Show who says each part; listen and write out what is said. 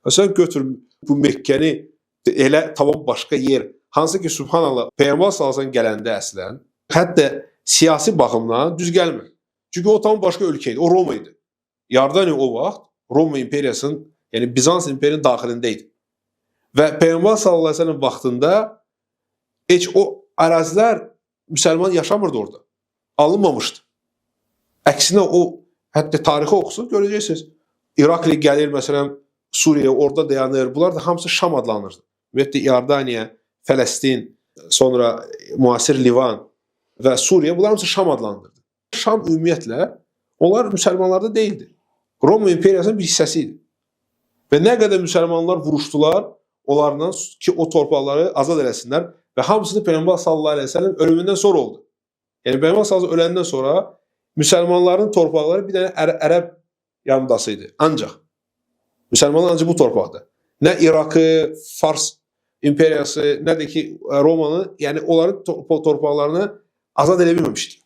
Speaker 1: Sən götür bu Məkkəni elə tamam başqa yer. Hansı ki, subhanallah, Peyğəmbər sallallahu gələndə əslən, hətta siyasi baxımdan düz gəlmir. Çünki o tam başqa ölkə idi, o Roma idi. Yordaniya o vaxt Roma imperiyasının, yəni Bizans imperiyasının daxilində idi. Və Peyğəmbər sallallahu əleyhi və səlləm vaxtında heç o ərazilər müsəlman yaşamırdı orada. Alınmamışdı. Əksinə o, hətta tarixi oxusun, görəcəksiniz. İraqli gəlir, məsələn, Suriya orada dayanır. Bunlar da hamısı Şam adlanırdı. Ümumiyyətlə, Yordaniya, Fələstin, sonra müasir Livan və Suriya, bunlar hamısı Şam adlandırdı. Şam ümumiyyətlə, onlar müsəlmanlarda deyildi. Roma imperiyasının bir hissəsi idi. Və nə qədər müsəlmanlar vuruşdular, onlardan ki, o torpaqları azad eləsinlər və hamısı da Peyğəmbər sallallahu əleyhi və səlləm ölümündən sonra oldu. Yəni, Peyğəmbər sallallahu öləndən sonra müsəlmanların torpaqları bir dənə ərəb yarımadası idi. Ancaq müsəlmanlar ancaq bu torpaqda. Nə İraqı, Fars imperiyası, nə də ki Romanı, yəni onların torpaqlarını azad edə bilməmişdi.